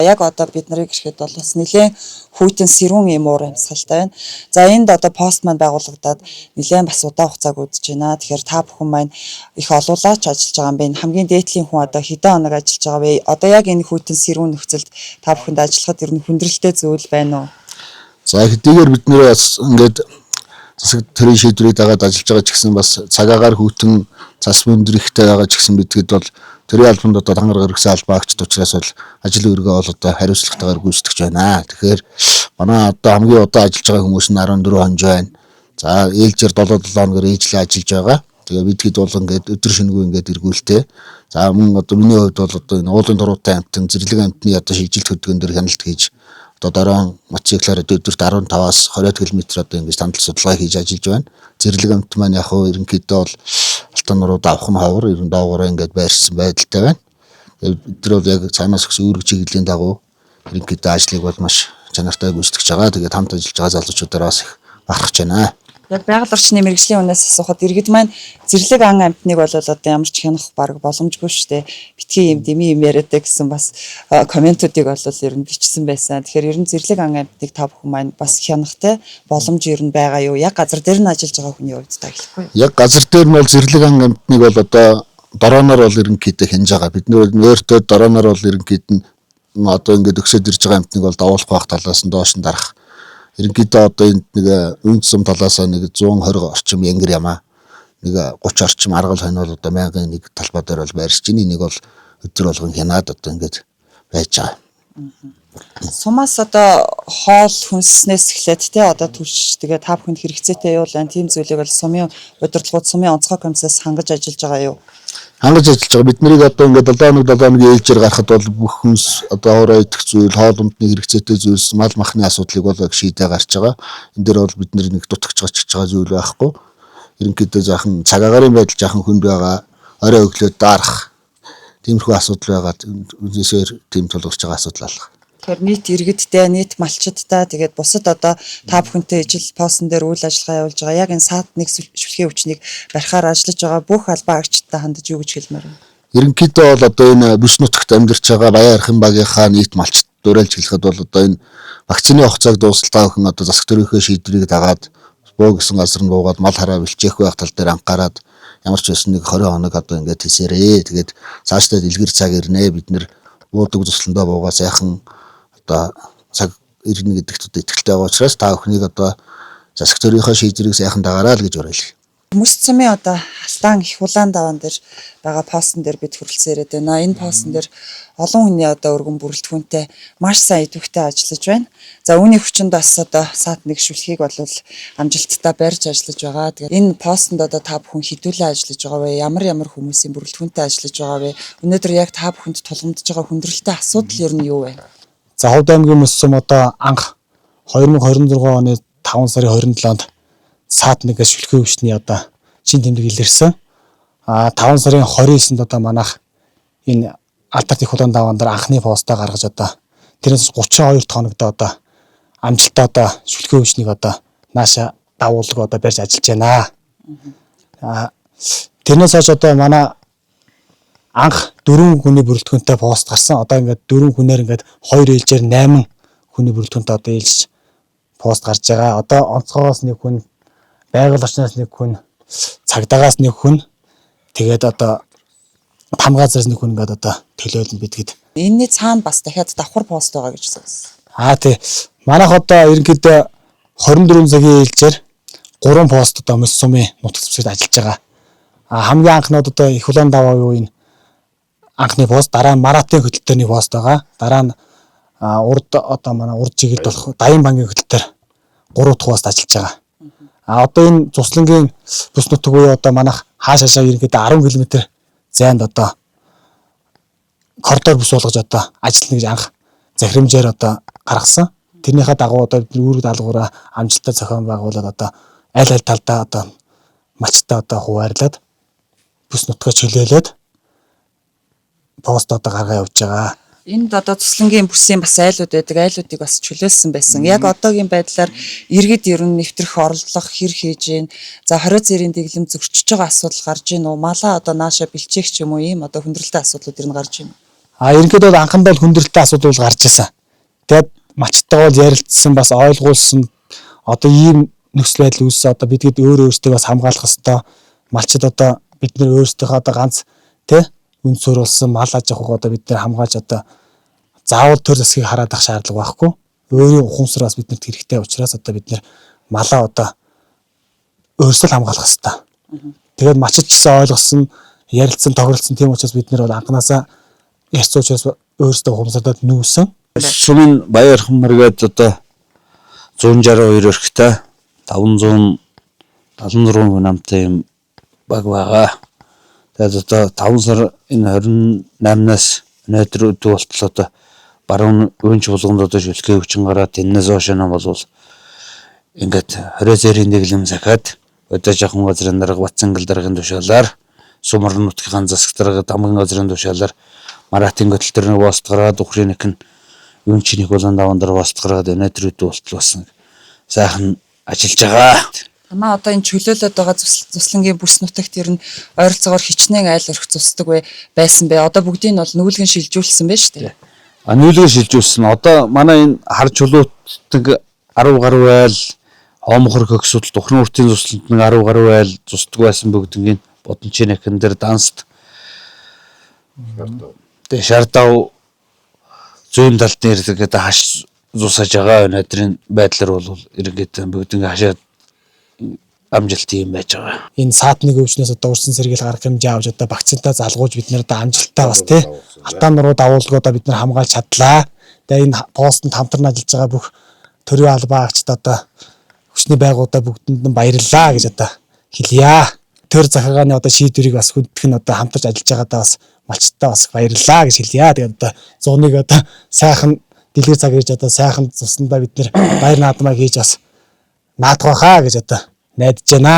Яг одоо бид нарыг ирэхэд бол бас нэлээд хүйтэн сэрүүн юм уур амьсгалтай байна. За энд одоо пост маань байгуулагдаад нэлээд бас удаан хугацааг үдэж байна. Тэгэхээр та бүхэн маань их олуулаач ажиллаж байгаа юм байна. Хамгийн дээдлийн хүн одоо хэдэн хоног ажиллаж байгаа вэ? Одоо яг энэ хүйтэн сэрүүн нөхцөлд та бүхэнд ажиллахад ер нь хүндрэлтэй зүйл байна уу? За хэдийгээр бид нэр бас ингээд засаг төрийн шийдвэрийг дагаад ажиллаж байгаа ч гэсэн бас цагаагаар хүйтэн цас мөндрихтэй байгаа ч гэсэн бидгэд бол төрийн албанд одоо хангар хэрэгсээ албаагчд учраас бол ажил үргээ бол одоо хариуцлагатайгаар гүйцэтгэж байна. Тэгэхээр манай одоо хамгийн удаан ажиллаж байгаа хүмүүс нь 14 хонж байна. За ээлжээр 7 хоногор ээлжлээ ажиллаж байгаа. Тэгээ бидгэд бол ингээд өдөр шөнөгүй ингээд эргүүлтэй. За мөн одоо миний хувьд бол одоо энэ уулын дуруутай амтан зэрлэг амтны одоо шилжилт хөдөлгөөн дээр хяналт хийж одоо дөрөв мотоциклаар өдөрт 15-аас 20 км одоо ингэж тандал судалгаа хийж ажиллаж байна. Зэрлэг амт маань яг хөө ерөнхийдөө бол алтан нуруу давх нь ховор ерөн доогоороо ингэж байрсан байдалтай байна. Бид нар бол яг цаанаас өгсөн үүрэг чиглэлийн дагуу ерөнхийдөө ажлыг бол маш чанартай гүйцэтгэж байгаа. Тэгээд хамт ажиллаж байгаа залуучуудаараас их бахархаж байна. Яг байгаль орчны мэргэжлийн үнээс асуухад иргэд маань зэрлэг ан амтныг бол одоо ямар ч хянах баг боломжгүй шүү дээ. Битгий юм дэмий юм яриад гэсэн бас комментуудыг бол ер нь бичсэн байсан. Тэгэхээр ер нь зэрлэг ан амтныг та бүхэн маань бас хянахтай боломж ер нь байгаа юу? Яг газар дээр нь ажиллаж байгаа хүний хувьд та хэлэхгүй. Яг газар дээр нь бол зэрлэг ан амтныг бол одоо дорооноор бол ерөнхийдөө хянаж байгаа. Бид нөөртөө дорооноор бол ерөнхийдөө одоо ингэж өгсөд ирж байгаа амтныг бол давуулах байх талаас нь доош нь дарах. Ерөнхийдөө одоо энд нэг үн цэм талаас нэг 120 орчим янгир ямаа нэг 30 орчим аргал хань бол одоо мянган нэг талбай дээр бол байрч байна. Энийг бол өдөр болгон хянаад одоо ингэж байж байгаа. Сумаас одоо хоол хүнснээс эхлээд те одоо түлш тэгээ та бүхэнд хэрэгцээтэй юу вэ? Тийм зүйлийг бол сумын удирдлагууд сумын онцгой комиссаас хангаж ажиллаж байгаа юу? Хангаж ажиллаж байгаа. Бид нарыг одоо ингээд 7 хоног ээлжээр гарахад бол бүх хүнс одоо хоороо идэх зүйл, хоол ундны хэрэгцээтэй зүйлс, мал махны асуудлыг бол шийдээ гарч байгаа. Энд дээр бол бид нэг дутагч гацж байгаа зүйл байхгүй. Ерөнхийдөө жаахан цагаагарын байдал жаахан хүнд байгаа. Орой өглөө дарах. Тиймэрхүү асуудал байгаа. Үнэхээр тийм тулгарч байгаа асуудал алга. Тэгэхээр нийт иргэдтэй, нийт малчдтай тэгээд бусад одоо та бүхэнтэй ижил постн дээр үйл ажиллагаа явуулж байгаа. Яг энэ саад нэг шүлхий өвчнийг барихаар ажиллаж байгаа бүх албаагчдтай хандаж юу гэж хэлмээр байна? Ерөнхийдөө бол одоо энэ бүс нутагт амьдарч байгаа Баян Архын багийнхаа нийт малчд дуурайлж хэлэхэд бол одоо энэ вакцины хугацааг дуусалтаа өхөн одоо засаг төрийнхөө шийдвэрийг дагаад бөө гэсэн газар нь буугаад мал хараа бэлчээх байх тал дээр анхаарад ямар ч байсан нэг 20 хоног одоо ингээд хийсээрээ. Тэгээд цаашдаа дэлгэр цаг ирнэ. Бид нэр буудаг тусландаа буугаа сайхан одоо цаг ирнэ гэдэгт итгэлтэй байгаа учраас та бүхнийг одоо засаг төрийнхөө шийдвэрийг сайхан дагаарай л гэж уриалъя. Мөс цумын одоо Алтан их улаан даваан дээр байгаа постн дээр бид хүрэлцээрээд байна. Энэ постн дээр олон хүний одоо өргөн бүрэлдэхүүнтэй маш сайн идэвхтэй ажиллаж байна. За үүний хүчинд бас одоо саад нэг шүлхийг бол амжилттай барьж ажиллаж байгаа. Тэгээд энэ постнд одоо та бүхэн хідүүлээ ажиллаж байгаа вэ? Ямар хүмүүсийн бүрэлдэхүүнтэй ажиллаж байгаа вэ? Өнөөдөр яг та бүхэнд тулгамдж байгаа хүндрэлтэй асуудал ер нь юу вэ? За Ховд аймгийн мөс цум одоо анх 2026 оны 5 сарын 27-нд саад нэг шүлхий өвчний одоо шин тэмдэг илэрсэн. 5 сарын 29-нд одоо манайх энэ Алтарт их улаан даваан дээр анхны постоо гаргаж одоо тэрнээс 32 хоногт одоо амжилттай одоо шүлхий өвчнийг одоо нааша давуулаг одоо барьж ажиллаж байна. Тэрнээс хойш одоо манай анх 4 хүний бүрэлдэхүүнтэй пост гарсан. Одоо ингээд 4 хүнээр ингээд 2 ээлжээр 8 хүний бүрэлдэхүүнтэй одоо ээлж пост гарч байгаа. Одоо онцгоос нэг хүн, байгаль орчноос нэг хүн, цагдаагаас нэг хүн, тэгээд одоо там газраас нэг хүн ингээд одоо төлөөлнө бидгэд. Энэний цаана бас дахиад давхар пост байгаа гэж сонсон. Тий. Манайх одоо ерөнхийдөө 24 цагийн ээлжээр 3 пост одоо мөс цумын нутаг цэцэд ажиллаж байгаа. Хамгийн анхнууд одоо их улаан даваа юу энэ анхны пост, дараа нь Маратын хөтөлбөрийн пост байгаа. Дараа нь урд одоо манай урд чиглэлд болох Даян банкны хөтөлбөр 3 дахь пост ажиллаж байгаа. Одоо энэ Цуслангийн бүс нутаг буюу одоо манайх хааш хашаа ерөнхийдөө 10 км зайд одоо коридор бүс болгож одоо ажиллана гэж анх захирамжаар одоо гаргасан. Тэрнийхээ дагуу одоо үүрэг даалгавраа амжилттай зохион байгуулад одоо аль талдаа одоо малчтай одоо хуваарлаад бүс нутгаа чөлөөлөөд пост одоо гаргаа явж байгаа. Энд одоо Цуслангийн бүсийн бас айлууд байдаг. Айлуудыг бас чөлөөлсөн байсан. Яг одоогийн байдлаар иргэд ер нь нэвтрэх орлого хэр хийж гин. За хорио зэрийн дэглэм зөрчиж байгаа асуудал гарч гин үү? Малаа одоо нааша бэлчээх ч юм уу ийм одоо хүндрэлтэй асуудлууд ер нь гарч гин үү? Ерөнхийдөө бол анхандаа бол хүндрэлтэй асуудал бол гарч ирсэн. Тэгээд малчтайгаа бол ярилцсан, бас ойлгуулсан. Одоо ийм нөхцөл байдал үүссэн. Одоо бидгээд өөрөөсөө бас хамгаалах хэрэгтэй. Малчид одоо бид нэр өөрсдийнхөө одоо ганц үн суурилсан мал аж ахуйг одоо бид нэр хамгаалж одоо заавал төр засгийг хараад ах шаардлага байхгүй. Өөрийн ухамсараас биднэрт хэрэгтэй учраас одоо бид нэр малаа одоо өөрсдөө хамгаалах хэрэгтэй. Тэгээд малчид ч гэсэн ойлгосон, ярилцсан, тохиролцсон тийм учраас бид нэр бол анханасаа ярьсан учраас өөрсдөө ухамсартад нүүсэн. Сумын Баяр хамаргаад одоо 162 өрхтэй 576 хүн амтай юм баг байгаа. Тэгээд одоо 5 сар энэ 28-наас өнөөдөр өдөө болтол одоо баруун өвчин чуулганд одоо шүлгээ өвчин гараад энэс хойшоо бол ингээд 20 зэрийн дэглэм захаад одоо жахан газрын дарга Батцангал даргын тушаалаар Сумар нутгийн засаг дарга Дамган газрын тушаалаар Маратын готл төр нэг пост гараад ухрын нэг юун чиний болон даван дээр пост гараад өнөөдөр өдөө болтол болсон сайхан ажиллаж байгаа. Танаа одоо энэ чөлөөлөд байгаа Зүслэнгийн бүс нутагт ер нь ойролцоогоор хичнээн айл өрх цусдаг байсан бэ. Одоо бүгдийг нь бол нүүлгэн шилжүүлсэн байна шүү дээ. Нүүлгэн шилжүүлсэн. Одоо манай энэ хар чулуутдаг 10 гаруй айл хоомхор хөгсөлт Ухрын уртын Зүслэнд нэг 10 гаруй айл зусдаг байсан бүгднийг бодончийн ахын дээр данст. Тэгээ шардав зүүн талд нэрдэг хаш зусаж байгаа өнөөдрийн байдлаар бол эргээд бүгднийг хашаад амжилт юм байж байгаа. Энэ саатны өвчнөөс одоо урьдчилан сэргийл гарах хэмжээ авч одоо вакцинтаа залгуулж бид нэр одоо амжилттай бас алтан нуруу дагуулгуудаа бид нэр хамгаалж чадлаа. Тэгээ энэ постод хамтран ажиллаж байгаа бүх төрийн албаагчид одоо хүчний байгууллагуудаа бүгдэнд нь баярлалаа гэж одоо хэлье. Төр захиргааны одоо шийдвэрийг бас хүндэх нь одоо хамтарч ажиллаж байгаадаа бас малчтаа бас баярлалаа гэж хэлье. Тэгээд одоо 100-ыг одоо сайхан дэлгэр цаг хийж одоо сайхан цуснаа бид нэр баяр наадмаа хийж бас наадах байхаа гэж одоо найдаж байна.